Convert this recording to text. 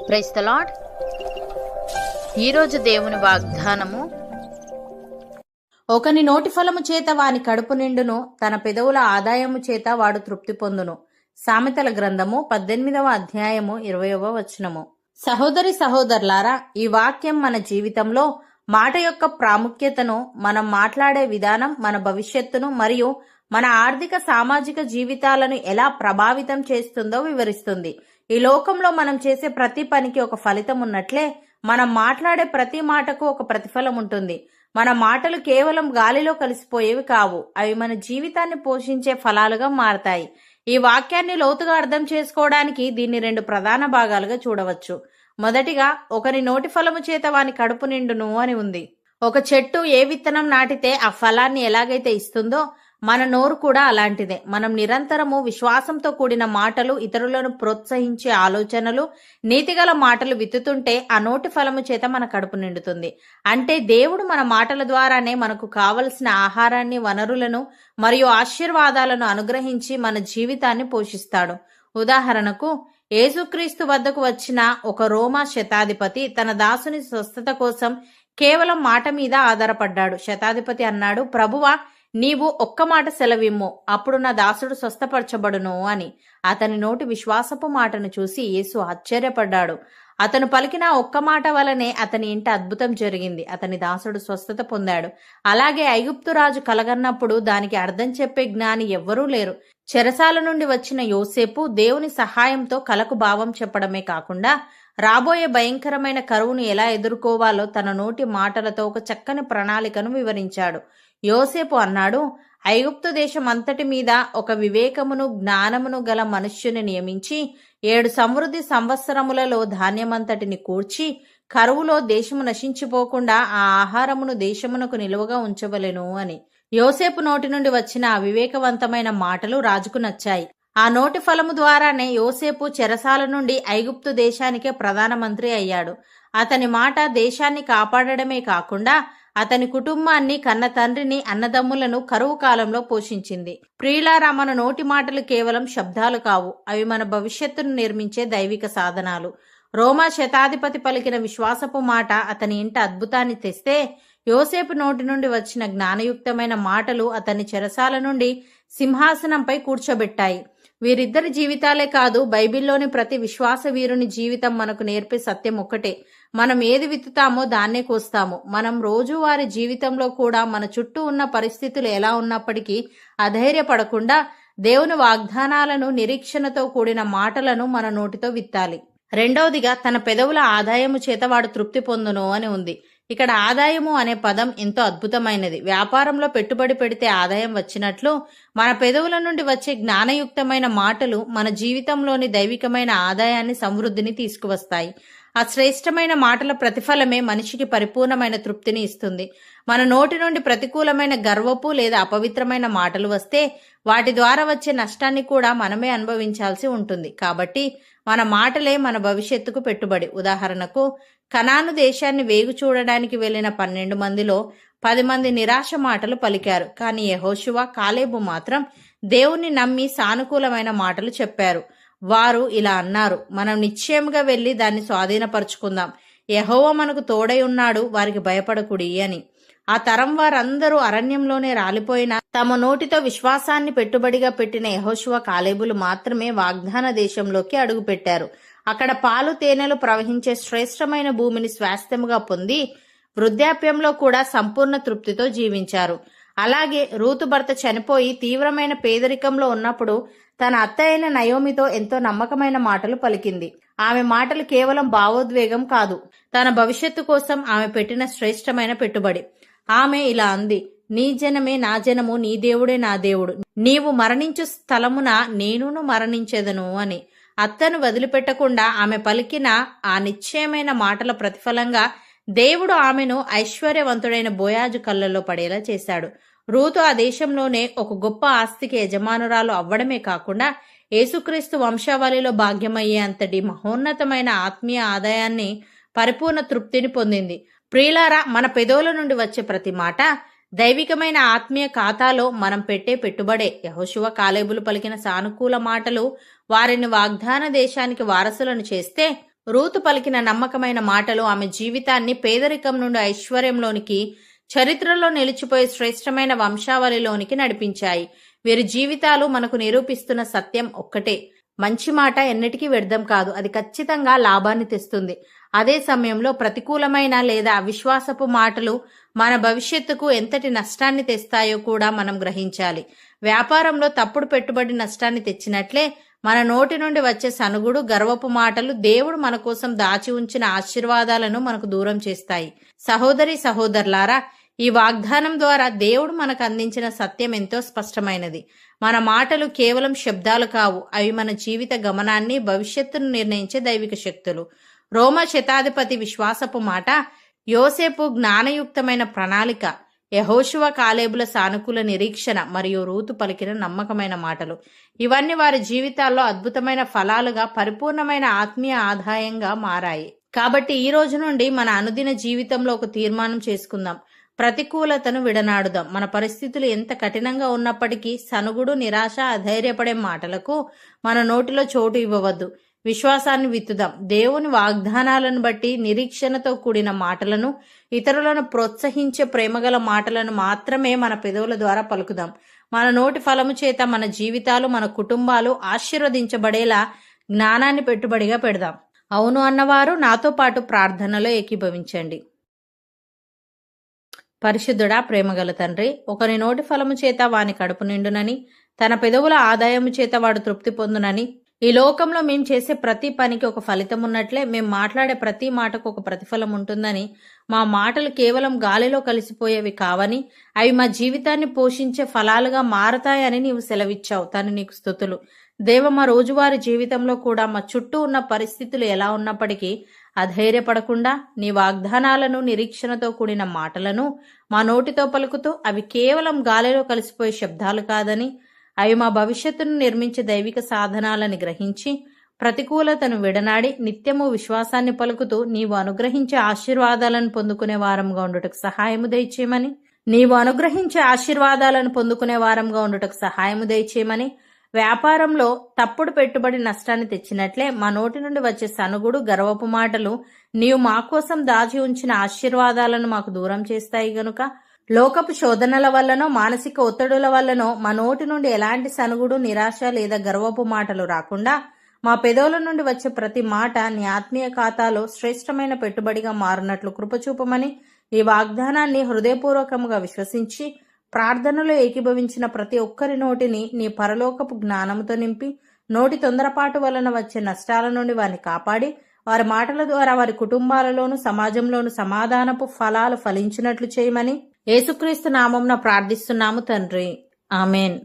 Praise the lord. ఈరోజు దేవుని వాగ్దానము, ఒకని నోటి ఫలము చేత వాని కడుపు నిండును, తన పెదవుల ఆదాయము చేత వాడు తృప్తి పొందును. సామెతల గ్రంథము 18వ అధ్యాయము 20వ వచనము. సహోదరి సహోదరులారా, ఈ వాక్యం మన జీవితంలో మాట యొక్క ప్రాముఖ్యతను, మనం మాట్లాడే విధానం మన భవిష్యత్తును మరియు మన ఆర్థిక సామాజిక జీవితాలను ఎలా ప్రభావితం చేస్తుందో వివరిస్తుంది. ఈ లోకంలో మనం చేసే ప్రతి పనికి ఒక ఫలితం ఉన్నట్లే మనం మాట్లాడే ప్రతి మాటకు ఒక ప్రతిఫలం ఉంటుంది. మన మాటలు కేవలం గాలిలో కలిసిపోయేవి కావు, అవి మన జీవితాన్ని పోషించే ఫలాలుగా మారతాయి. ఈ వాక్యాన్ని లోతుగా అర్థం చేసుకోవడానికి దీన్ని 2 ప్రధాన భాగాలుగా చూడవచ్చు. మొదటిగా, ఒకరి నోటి ఫలము చేత వాని కడుపు నిండును అని ఉంది. ఒక చెట్టు ఏ విత్తనం నాటితే ఆ ఫలాన్ని ఎలాగైతే ఇస్తుందో, మన నోరు కూడా అలాంటిదే. మనం నిరంతరము విశ్వాసంతో కూడిన మాటలు, ఇతరులను ప్రోత్సహించే ఆలోచనలు, నీతిగల మాటలు విత్తుతుంటే ఆ నోటి ఫలము చేత మన కడుపు నిండుతుంది. అంటే దేవుడు మన మాటల ద్వారానే మనకు కావలసిన ఆహారాన్ని, వనరులను మరియు ఆశీర్వాదాలను అనుగ్రహించి మన జీవితాన్ని పోషిస్తాడు. ఉదాహరణకు, యేసుక్రీస్తు వద్దకు వచ్చిన ఒక రోమా శతాధిపతి తన దాసుని స్వస్థత కోసం కేవలం మాట మీద ఆధారపడ్డాడు. శతాధిపతి అన్నాడు, ప్రభువా, నీవు ఒక్క మాట సెలవిమ్ము, అప్పుడు నా దాసుడు స్వస్థపరచబడును అని. అతని నోటి విశ్వాసపు మాటను చూసి యేసు ఆశ్చర్యపడ్డాడు. అతను పలికిన ఒక్క మాట వలనే అతని ఇంట అద్భుతం జరిగింది. అతని దాసుడు స్వస్థత పొందాడు. అలాగే ఐగుప్తు రాజు కలగన్నప్పుడు దానికి అర్థం చెప్పే జ్ఞాని ఎవ్వరూ లేరు. చెరసాల నుండి వచ్చిన యోసేపు దేవుని సహాయంతో కలకు భావం చెప్పడమే కాకుండా రాబోయే భయంకరమైన కరువును ఎలా ఎదుర్కోవాలో తన నోటి మాటలతో ఒక చక్కని ప్రణాళికను వివరించాడు. యోసేపు అన్నాడు, ఐగుప్తు దేశం అంతటి మీద ఒక వివేకమును జ్ఞానమును గల మనుష్యుని నియమించి 7 సమృద్ధి సంవత్సరములలో ధాన్యమంతటిని కూర్చి కరువులో దేశము నశించిపోకుండా ఆ ఆహారమును దేశమునకు నిలువగా ఉంచవలెను అని. యోసేపు నోటి నుండి వచ్చిన ఆ వివేకవంతమైన మాటలు రాజుకు నచ్చాయి. ఆ నోటి ఫలము ద్వారానే యోసేపు చెరసాల నుండి ఐగుప్తు దేశానికే ప్రధానమంత్రి అయ్యాడు. అతని మాట దేశాన్ని కాపాడడమే కాకుండా అతని కుటుంబాన్ని, కన్న తండ్రిని, అన్నదమ్ములను కరువు కాలంలో పోషించింది. ప్రియులారా, మన నోటి మాటలు కేవలం శబ్దాలు కావు, అవి మన భవిష్యత్తును నిర్మించే దైవిక సాధనాలు. రోమా శతాధిపతి పలికిన విశ్వాసపు మాట అతని ఇంట అద్భుతాన్ని తెస్తే, యోసేపు నోటి నుండి వచ్చిన జ్ఞానయుక్తమైన మాటలు అతన్ని చెరసాల నుండి సింహాసనంపై కూర్చోబెట్టాయి. వీరిద్దరి జీవితాలే కాదు, బైబిల్లోని ప్రతి విశ్వాస వీరుని జీవితం మనకు నేర్పే సత్యం ఒక్కటే: మనం ఏది విత్తుతామో దాన్నే కోస్తాము. మనం రోజువారి జీవితంలో కూడా మన చుట్టూ ఉన్న పరిస్థితులు ఎలా ఉన్నప్పటికీ అధైర్యపడకుండా దేవుని వాగ్దానాలను, నిరీక్షణతో కూడిన మాటలను మన నోటితో విత్తాలి. రెండవదిగా, తన పెదవుల ఆదాయము చేత వాడు తృప్తి పొందును అని ఉంది. ఇక్కడ ఆదాయము అనే పదం ఎంతో అద్భుతమైనది. వ్యాపారంలో పెట్టుబడి పెడితే ఆదాయం వచ్చినట్లు మన పెదవుల నుండి వచ్చే జ్ఞానయుక్తమైన మాటలు మన జీవితంలోని దైవికమైన ఆదాయాన్ని, సమృద్ధిని తీసుకువస్తాయి. ఆ శ్రేష్టమైన మాటల ప్రతిఫలమే మనిషికి పరిపూర్ణమైన తృప్తిని ఇస్తుంది. మన నోటి నుండి ప్రతికూలమైన, గర్వపు లేదా అపవిత్రమైన మాటలు వస్తే వాటి ద్వారా వచ్చే నష్టాన్ని కూడా మనమే అనుభవించాల్సి ఉంటుంది. కాబట్టి మన మాటలే మన భవిష్యత్తుకు పెట్టుబడి. ఉదాహరణకు, కనాను దేశాన్ని వేగు చూడడానికి వెళ్లిన 12 మందిలో 10 మంది నిరాశ మాటలు పలికారు. కానీ యెహోషువ, కాలేబు మాత్రం దేవుణ్ణి నమ్మి సానుకూలమైన మాటలు చెప్పారు. వారు ఇలా అన్నారు, మనం నిశ్చయముగా వెళ్లి దాన్ని స్వాధీనపరుచుకుందాం. యెహోవా మనకు తోడై ఉన్నాడు, వారికి భయపడకుడి అని. ఆ తరం వారందరూ అరణ్యంలోనే రాలిపోయిన తమ నోటితో విశ్వాసాన్ని పెట్టుబడిగా పెట్టిన యెహోషువ, కాలేబులు మాత్రమే వాగ్దాన దేశంలోకి అడుగుపెట్టారు. అక్కడ పాలు, తేనెలు ప్రవహించే శ్రేష్టమైన భూమిని స్వాస్థ్యముగా పొంది వృద్ధాప్యంలో కూడా సంపూర్ణ తృప్తితో జీవించారు. అలాగే రూతు భర్త చనిపోయి తీవ్రమైన పేదరికంలో ఉన్నప్పుడు తన అత్త అయిన నయోమితో ఎంతో నమ్మకమైన మాటలు పలికింది. ఆమె మాటలు కేవలం భావోద్వేగం కాదు, తన భవిష్యత్తు కోసం ఆమె పెట్టిన శ్రేష్టమైన పెట్టుబడి. ఆమె ఇలా అంది, నీ జనమే నా జనము, నీ దేవుడే నా దేవుడు, నీవు మరణించు స్థలమున నేనును మరణించెదను అని. అత్తను వదిలిపెట్టకుండా ఆమె పలికిన ఆ నిశ్చయమైన మాటల ప్రతిఫలంగా దేవుడు ఆమెను ఐశ్వర్యవంతుడైన బోయాజు కళ్ళల్లో పడేలా చేశాడు. రూతు ఆ దేశంలోనే ఒక గొప్ప ఆస్తికి యజమానురాలు అవ్వడమే కాకుండా యేసుక్రీస్తు వంశావళిలో భాగ్యమయ్యే అంతటి మహోన్నతమైన ఆత్మీయ ఆదాయాన్ని, పరిపూర్ణ తృప్తిని పొందింది. ప్రియులారా, మన పెదవుల నుండి వచ్చే ప్రతి మాట దైవికమైన ఆత్మీయ ఖాతాలో మనం పెట్టే పెట్టుబడే. యెహోషువ, కాలేబులు పలికిన సానుకూల మాటలు వారిని వాగ్దాన దేశానికి వారసులను చేస్తే, రూతు పలికిన నమ్మకమైన మాటలు ఆమె జీవితాన్ని పేదరికం నుండి ఐశ్వర్యంలోనికి, చరిత్రలో నిలిచిపోయే శ్రేష్టమైన వంశావళిలోనికి నడిపించాయి. వీరి జీవితాలు మనకు నిరూపిస్తున్న సత్యం ఒక్కటే: మంచి మాట ఎన్నటికీ వ్యర్థం కాదు, అది ఖచ్చితంగా లాభాన్ని తెస్తుంది. అదే సమయంలో ప్రతికూలమైన లేదా అవిశ్వాసపు మాటలు మన భవిష్యత్తుకు ఎంతటి నష్టాన్ని తెస్తాయో కూడా మనం గ్రహించాలి. వ్యాపారంలో తప్పుడు పెట్టుబడి నష్టాన్ని తెచ్చినట్లే మన నోటి నుండి వచ్చే సనుగుడు, గర్వపు మాటలు దేవుడు మన కోసం దాచి ఉంచిన ఆశీర్వాదాలను మనకు దూరం చేస్తాయి. సహోదరి సహోదరులారా, ఈ వాగ్దానం ద్వారా దేవుడు మనకు అందించిన సత్యం ఎంతో స్పష్టమైనది. మన మాటలు కేవలం శబ్దాలు కావు, అవి మన జీవిత గమనాన్ని, భవిష్యత్తును నిర్ణయించే దైవిక శక్తులు. రోమా శతాధిపతి విశ్వాసపు మాట, యోసేపు జ్ఞానయుక్తమైన ప్రణాళిక, యెహోషువ కాలేబుల సానుకూల నిరీక్షణ మరియు రూతు పలికిన నమ్మకమైన మాటలు, ఇవన్నీ వారి జీవితాల్లో అద్భుతమైన ఫలాలుగా, పరిపూర్ణమైన ఆత్మీయ ఆదాయంగా మారాయి. కాబట్టి ఈ రోజు నుండి మన అనుదిన జీవితంలో ఒక తీర్మానం చేసుకుందాం. ప్రతికూలతను విడనాడుదాం. మన పరిస్థితులు ఎంత కఠినంగా ఉన్నప్పటికీ సనుగుడు, నిరాశ, అధైర్యపడే మాటలకు మన నోటిలో చోటు ఇవ్వవద్దు. విశ్వాసాన్ని విత్తుదాం. దేవుని వాగ్దానాలను బట్టి నిరీక్షణతో కూడిన మాటలను, ఇతరులను ప్రోత్సహించే ప్రేమగల మాటలను మాత్రమే మన పెదవుల ద్వారా పలుకుదాం. మన నోటి ఫలము చేత మన జీవితాలు, మన కుటుంబాలు ఆశీర్వదించబడేలా జ్ఞానాన్ని పెట్టుబడిగా పెడదాం. అవును అన్నవారు నాతో పాటు ప్రార్థనలో ఏకీభవించండి. పరిశుద్ధుడా, ప్రేమగల తండ్రి, ఒకరి నోటి ఫలము చేత వాని కడుపు నిండునని, తన పెదవుల ఆదాయము చేత వాడు తృప్తి పొందునని, ఈ లోకంలో మేము చేసే ప్రతి పనికి ఒక ఫలితం ఉన్నట్లే మేము మాట్లాడే ప్రతి మాటకు ఒక ప్రతిఫలం ఉంటుందని, మా మాటలు కేవలం గాలిలో కలిసిపోయేవి కావని, అవి మా జీవితాన్ని పోషించే ఫలాలుగా మారతాయని నీవు సెలవిచ్చావు. తాను నీకు స్తుతులు. దేవ, మా రోజువారీ జీవితంలో కూడా మా చుట్టూ ఉన్న పరిస్థితులు ఎలా ఉన్నప్పటికీ అధైర్యపడకుండా నీ వాగ్దానాలను, నిరీక్షణతో కూడిన మాటలను మా నోటితో పలుకుతూ అవి కేవలం గాలిలో కలిసిపోయే శబ్దాలు కాదని, అవి మా భవిష్యత్తును నిర్మించే దైవిక సాధనాలని గ్రహించి ప్రతికూలతను విడనాడి నిత్యము విశ్వాసాన్ని పలుకుతూ నీవు అనుగ్రహించే ఆశీర్వాదాలను పొందుకునే వారంగా ఉండుటకు సహాయము దయచేయమని, సహాయము దయచేయమని, వ్యాపారంలో తప్పుడు పెట్టుబడి నష్టాన్ని తెచ్చినట్లే మా నోటి నుండి వచ్చే సనుగుడు, గర్వపు మాటలు నీవు మా కోసం దాచి ఉంచిన ఆశీర్వాదాలను మాకు దూరం చేస్తాయి గనుక లోకపు శోధనల వల్లనో, మానసిక ఒత్తిడుల వల్లనో మా నోటి నుండి ఎలాంటి సనుగుడు, నిరాశ లేదా గర్వపు మాటలు రాకుండా మా పెదవుల నుండి వచ్చే ప్రతి మాట నీ ఆత్మీయ ఖాతాలో శ్రేష్టమైన పెట్టుబడిగా మారినట్లు కృపచూపమని, ఈ వాగ్దానాన్ని హృదయపూర్వకముగా విశ్వసించి ప్రార్థనలో ఏకీభవించిన ప్రతి ఒక్కరి నోటిని నీ పరలోకపు జ్ఞానముతో నింపి, నోటి తొందరపాటు వలన వచ్చే నష్టాల నుండి వారిని కాపాడి, వారి మాటల ద్వారా వారి కుటుంబాలలోను, సమాజంలోను సమాధానపు ఫలాలు ఫలించినట్లు చేయమని యేసుక్రీస్తు నామమున ప్రార్థిస్తున్నాము తండ్రి. ఆమెన్.